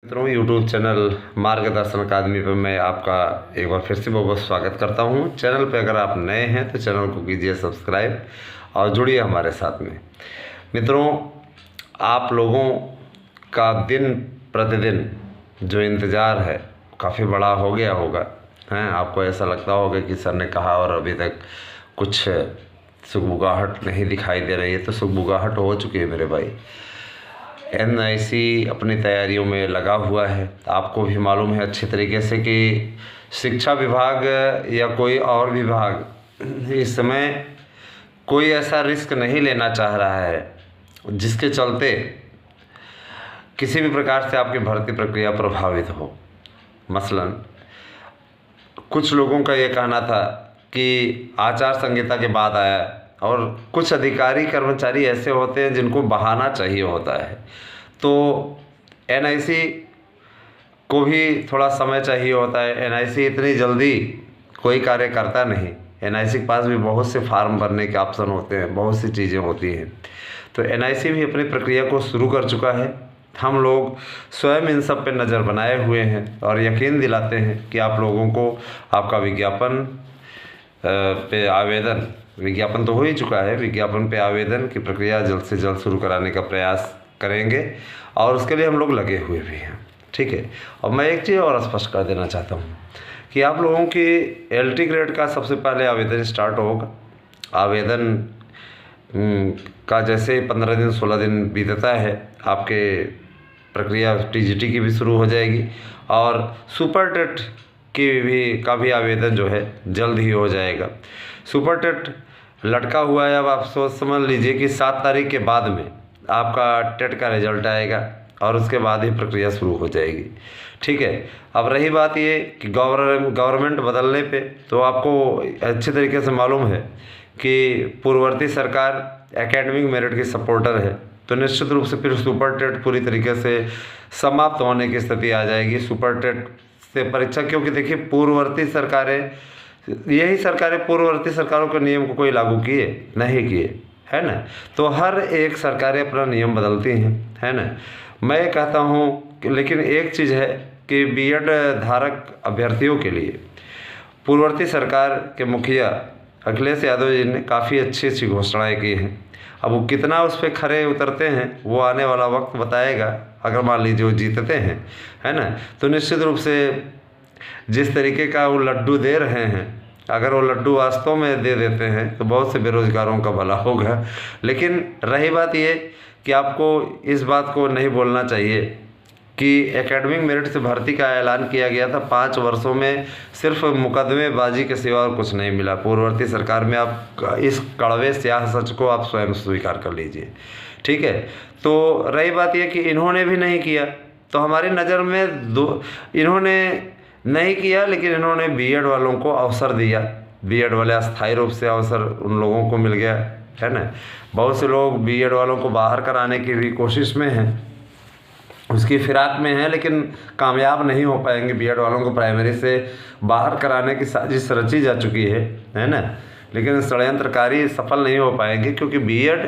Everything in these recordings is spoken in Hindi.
मित्रों, यूट्यूब चैनल मार्गदर्शन अकादमी पर मैं आपका एक बार फिर से बहुत बहुत स्वागत करता हूं। चैनल पर अगर आप नए हैं तो चैनल को कीजिए सब्सक्राइब और जुड़िए हमारे साथ में। मित्रों, आप लोगों का दिन प्रतिदिन जो इंतज़ार है काफ़ी बड़ा हो गया होगा। हैं, आपको ऐसा लगता होगा कि सर ने कहा और अभी तक कुछ सुगबुगाहट नहीं दिखाई दे रही है। तो सुगबुगाहट हो चुकी है मेरे भाई। NIC अपनी तैयारियों में लगा हुआ है। आपको भी मालूम है अच्छे तरीके से कि शिक्षा विभाग या कोई और विभाग इस समय कोई ऐसा रिस्क नहीं लेना चाह रहा है जिसके चलते किसी भी प्रकार से आपकी भर्ती प्रक्रिया प्रभावित हो। मसलन कुछ लोगों का ये कहना था कि आचार संहिता के बाद आया, और कुछ अधिकारी कर्मचारी ऐसे होते हैं जिनको बहाना चाहिए होता है। तो NIC को भी थोड़ा समय चाहिए होता है। NIC इतनी जल्दी कोई कार्य करता नहीं। NIC के पास भी बहुत से फार्म भरने के ऑप्शन होते हैं, बहुत सी चीज़ें होती हैं। तो NIC भी अपनी प्रक्रिया को शुरू कर चुका है। हम लोग स्वयं इन सब पे नज़र बनाए हुए हैं और यकीन दिलाते हैं कि आप लोगों को आपका विज्ञापन पे आवेदन, विज्ञापन तो हो ही चुका है, विज्ञापन पे आवेदन की प्रक्रिया जल्द से जल्द शुरू कराने का प्रयास करेंगे और उसके लिए हम लोग लगे हुए भी हैं। ठीक है। और मैं एक चीज़ और स्पष्ट कर देना चाहता हूँ कि आप लोगों की LT ग्रेड का सबसे पहले आवेदन स्टार्ट होगा। आवेदन का जैसे 15 दिन 16 दिन बीतता है, आपके प्रक्रिया TGT की भी शुरू हो जाएगी और सुपर टेट का भी आवेदन जो है जल्द ही हो जाएगा। सुपर टेट लटका हुआ है। अब आप सोच समझ लीजिए कि 7 तारीख के बाद में आपका टेट का रिजल्ट आएगा और उसके बाद ही प्रक्रिया शुरू हो जाएगी। ठीक है। अब रही बात ये कि गवर्नमेंट बदलने पे, तो आपको अच्छे तरीके से मालूम है कि पूर्ववर्ती सरकार एकेडमिक मेरिट की सपोर्टर है। तो निश्चित रूप से फिर सुपर टेट पूरी तरीके से समाप्त होने की स्थिति आ जाएगी। सुपर टेट से परीक्षा, क्योंकि देखिए पूर्ववर्ती सरकारें, यही सरकारें पूर्ववर्ती सरकारों के नियम को कोई लागू किए नहीं किए, है ना। तो हर एक सरकारें अपना नियम बदलती हैं, है ना। मैं ये कहता हूँ कि लेकिन एक चीज़ है कि BEd धारक अभ्यर्थियों के लिए पूर्ववर्ती सरकार के मुखिया अखिलेश यादव जी ने काफ़ी अच्छी अच्छी घोषणाएँ की हैं। अब वो कितना उस पर खरे उतरते हैं वो आने वाला वक्त बताएगा। अगर मान लीजिए वो जीतते हैं, है ना, तो निश्चित रूप से जिस तरीके का वो लड्डू दे रहे हैं, अगर वो लड्डू वास्तव में दे देते हैं तो बहुत से बेरोजगारों का भला होगा। लेकिन रही बात ये कि आपको इस बात को नहीं बोलना चाहिए कि एकेडमिक मेरिट से भर्ती का ऐलान किया गया था। 5 वर्षों में सिर्फ मुकदमेबाजी के सिवा और कुछ नहीं मिला पूर्ववर्ती सरकार में। आप इस कड़वे स्याह सच को आप स्वयं स्वीकार कर लीजिए। ठीक है। तो रही बात यह कि इन्होंने भी नहीं किया, तो हमारी नज़र में इन्होंने नहीं किया, लेकिन इन्होंने BEd वालों को अवसर दिया। BEd वाले अस्थायी रूप से अवसर उन लोगों को मिल गया, है ना। बहुत से लोग BEd वालों को बाहर कराने की भी कोशिश में हैं, उसकी फिराक में है, लेकिन कामयाब नहीं हो पाएंगे। BEd वालों को प्राइमरी से बाहर कराने की साजिश रची जा चुकी है ना। लेकिन षड्यंत्रकारी सफल नहीं हो पाएंगे क्योंकि BEd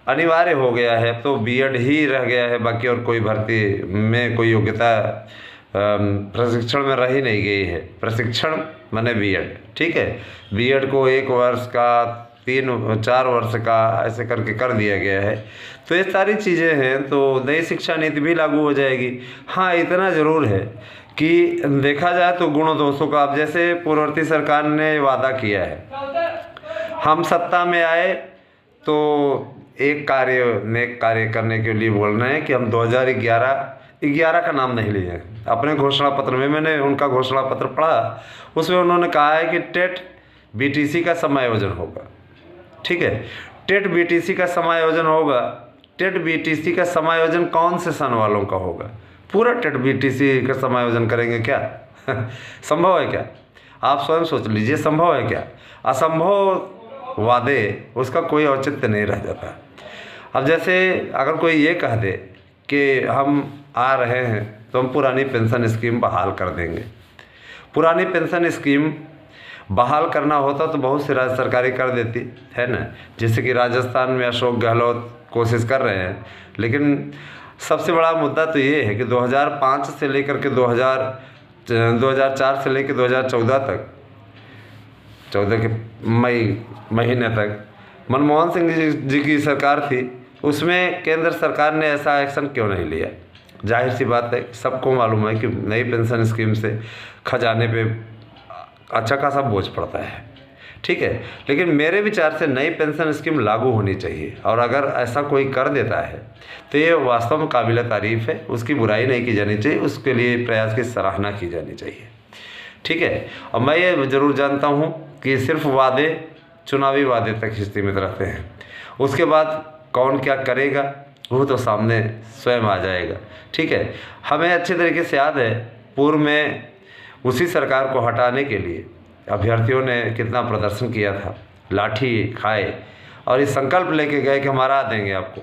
अनिवार्य हो गया है। तो BEd ही रह गया है, बाकी और कोई भर्ती में कोई योग्यता प्रशिक्षण में रही नहीं गई है। प्रशिक्षण माने BEd। ठीक है। BEd को 1 वर्ष का, 3-4 वर्ष का ऐसे करके कर दिया गया है। तो ये सारी चीज़ें हैं। तो नई शिक्षा नीति भी लागू हो जाएगी। हाँ, इतना ज़रूर है कि देखा जाए तो गुण दोषों का, अब जैसे पूर्ववर्ती सरकार ने वादा किया है, हम सत्ता में आए तो एक नेक कार्य करने के लिए बोल रहे हैं कि हम 2011 का नाम नहीं लिए अपने घोषणा पत्र में। मैंने उनका घोषणा पत्र पढ़ा, उसमें उन्होंने कहा है कि टेट BTC का समायोजन होगा। ठीक है। टेट BTC का समायोजन होगा। टेट BTC का समायोजन कौन से सन वालों का होगा? पूरा टेट BTC का समायोजन करेंगे क्या? संभव है क्या? आप स्वयं सोच लीजिए, संभव है क्या? असंभव वादे, उसका कोई औचित्य नहीं रह जाता। अब जैसे अगर कोई ये कह दे कि हम आ रहे हैं तो हम पुरानी पेंशन स्कीम बहाल कर देंगे। पुरानी पेंशन स्कीम बहाल करना होता तो बहुत सी राज्य सरकारें कर देती, है ना। जैसे कि राजस्थान में अशोक गहलोत कोशिश कर रहे हैं, लेकिन सबसे बड़ा मुद्दा तो ये है कि 2005 से लेकर के 2004 से लेकर 2014 तक, 14 के मई महीने तक मनमोहन सिंह जी की सरकार थी, उसमें केंद्र सरकार ने ऐसा एक्शन क्यों नहीं लिया? जाहिर सी बात है, सबको मालूम है कि नई पेंशन स्कीम से खजाने पे अच्छा खासा बोझ पड़ता है, ठीक है। लेकिन मेरे विचार से नई पेंशन स्कीम लागू होनी चाहिए, और अगर ऐसा कोई कर देता है तो ये वास्तव में काबिल तारीफ़ है, उसकी बुराई नहीं की जानी चाहिए, उसके लिए प्रयास की सराहना की जानी चाहिए, ठीक है। और मैं ये ज़रूर जानता हूँ कि सिर्फ वादे, चुनावी वादे तक ही सीमित रहते हैं, उसके बाद कौन क्या करेगा वो तो सामने स्वयं आ जाएगा, ठीक है। हमें अच्छे तरीके से याद है, पूर्व में उसी सरकार को हटाने के लिए अभ्यर्थियों ने कितना प्रदर्शन किया था, लाठी खाए और ये संकल्प लेके गए कि हम हरा देंगे आपको।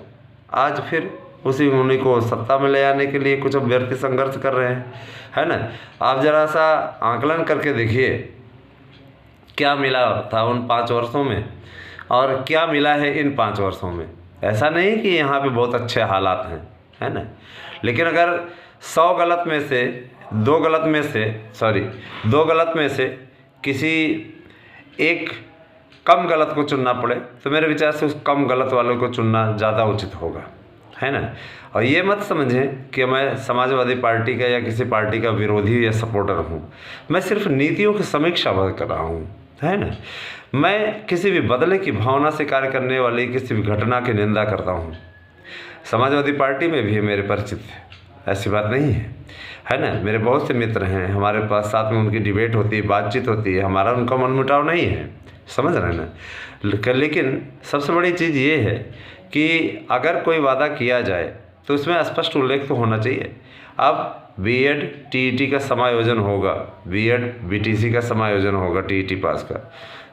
आज फिर उसी उन्हीं को सत्ता में ले आने के लिए कुछ अभ्यर्थी संघर्ष कर रहे हैं, है ना। आप ज़रा सा आकलन करके देखिए क्या मिला था उन 5 वर्षों में और क्या मिला है इन 5 वर्षों में। ऐसा नहीं कि यहाँ पे बहुत अच्छे हालात हैं, है ना, लेकिन अगर 100 गलत में से 2 गलत में से किसी एक कम गलत को चुनना पड़े तो मेरे विचार से उस कम गलत वालों को चुनना ज़्यादा उचित होगा, है ना। और ये मत समझें कि मैं समाजवादी पार्टी का या किसी पार्टी का विरोधी या सपोर्टर हूँ, मैं सिर्फ नीतियों की समीक्षा कर रहा हूँ, है ना। मैं किसी भी बदले की भावना से कार्य करने वाली किसी भी घटना की निंदा करता हूँ। समाजवादी पार्टी में भी मेरे परिचित है, ऐसी बात नहीं है ना। मेरे बहुत से मित्र हैं, हमारे पास साथ में उनकी डिबेट होती है, बातचीत होती है, हमारा उनका मनमुटाव नहीं है, समझ रहे हैं ना। लेकिन सबसे बड़ी चीज़ ये है कि अगर कोई वादा किया जाए तो उसमें स्पष्ट उल्लेख तो होना चाहिए। अब बीएड टीईटी का समायोजन होगा, बीएड बीटीसी का समायोजन होगा, टीईटी पास का,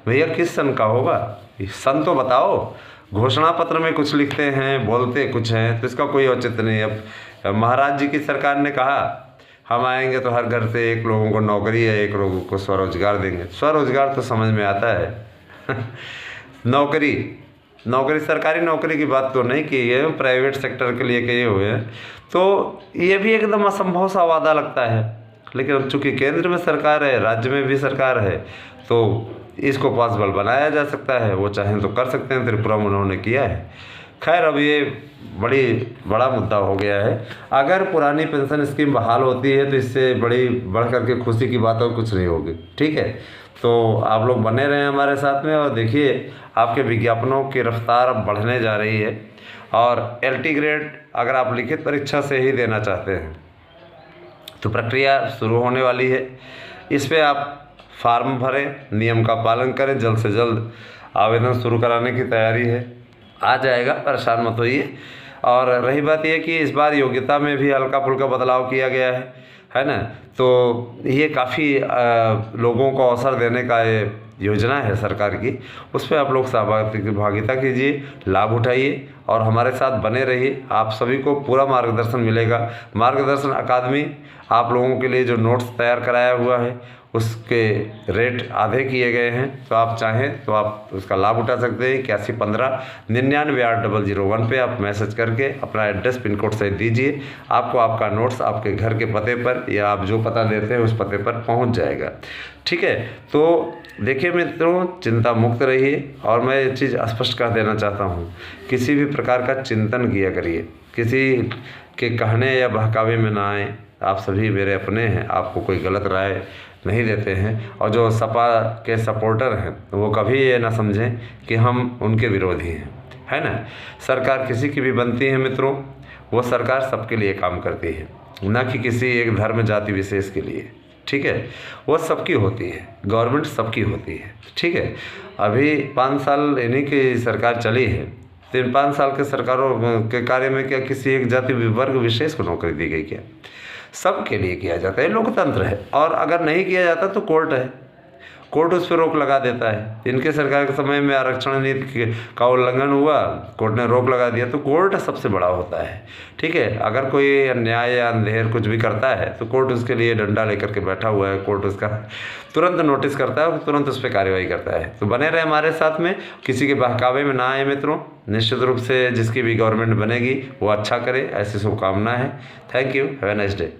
भैया किस सन का होगा? सन तो बताओ। घोषणा पत्र में कुछ लिखते हैं, बोलते कुछ हैं, तो इसका कोई औचित्य नहीं। अब महाराज जी की सरकार ने कहा हम आएंगे तो हर घर से 1 लोगों को नौकरी या 1 लोगों को स्वरोजगार देंगे। स्वरोजगार तो समझ में आता है नौकरी सरकारी नौकरी की बात तो नहीं की है, प्राइवेट सेक्टर के लिए किए हुए हैं, तो ये भी एकदम असंभव सा वादा लगता है। लेकिन अब चूँकि केंद्र में सरकार है, राज्य में भी सरकार है, तो इसको पॉसिबल बनाया जा सकता है। वो चाहें तो कर सकते हैं, त्रिपुरा में उन्होंने किया है। खैर, अब ये बड़ा मुद्दा हो गया है। अगर पुरानी पेंशन स्कीम बहाल होती है तो इससे बढ़ करके खुशी की बात और कुछ नहीं होगी, ठीक है। तो आप लोग बने रहें हमारे साथ में, और देखिए आपके विज्ञापनों की रफ्तार अब बढ़ने जा रही है। और LT ग्रेड अगर आप लिखित परीक्षा से ही देना चाहते हैं तो प्रक्रिया शुरू होने वाली है। इस पर आप फार्म भरें, नियम का पालन करें, जल्द से जल्द आवेदन शुरू कराने की तैयारी है, आ जाएगा, परेशान मत होइए। और रही बात यह कि इस बार योग्यता में भी हल्का फुल्का बदलाव किया गया है ना। तो ये काफ़ी लोगों को अवसर देने का ये योजना है सरकार की, उस पर आप लोग सहभागिता कीजिए, लाभ उठाइए और हमारे साथ बने रहिए। आप सभी को पूरा मार्गदर्शन मिलेगा। मार्गदर्शन अकादमी आप लोगों के लिए जो नोट्स तैयार कराया हुआ है उसके रेट आधे किए गए हैं, तो आप चाहें तो आप उसका लाभ उठा सकते हैं। 8115-998001 पे आप मैसेज करके अपना एड्रेस पिन कोड सहित दीजिए, आपको आपका नोट्स आपके घर के पते पर या आप जो पता देते हैं उस पते पर पहुंच जाएगा, ठीक है। तो देखिए मित्रों, चिंता मुक्त रहिए। और मैं ये चीज़ स्पष्ट कर देना चाहता हूँ, किसी भी प्रकार का चिंतन किया करिए, किसी के कहने या बहकावे में ना आए। आप सभी मेरे अपने हैं, आपको कोई गलत राय नहीं देते हैं। और जो सपा के सपोर्टर हैं वो कभी ये ना समझें कि हम उनके विरोधी हैं, है ना। सरकार किसी की भी बनती है मित्रों, वो सरकार सबके लिए काम करती है, ना कि किसी एक धर्म जाति विशेष के लिए, ठीक है। वो सबकी होती है, गवर्नमेंट सबकी होती है, ठीक है। अभी 5 साल इन्हीं की सरकार चली है, तो इन 5 साल के सरकारों के कार्य में क्या किसी एक जाति वर्ग विशेष को नौकरी दी गई? क्या? सबके लिए किया जाता है, लोकतंत्र है। और अगर नहीं किया जाता तो कोर्ट है, कोर्ट उस पर रोक लगा देता है। इनके सरकार के समय में आरक्षण नीति का उल्लंघन हुआ, कोर्ट ने रोक लगा दिया, तो कोर्ट सबसे बड़ा होता है। ठीक है, अगर कोई अन्याय या अंधेर कुछ भी करता है तो कोर्ट उसके लिए डंडा लेकर के बैठा हुआ है, कोर्ट उसका तुरंत नोटिस करता है और तुरंत उस पर कार्रवाई करता है। तो बने रहे हमारे साथ में, किसी के बहकावे में ना आए मित्रों। निश्चित रूप से जिसकी भी गवर्नमेंट बनेगी वो अच्छा करे, ऐसी शुभकामना है। Thank you, have a nice day.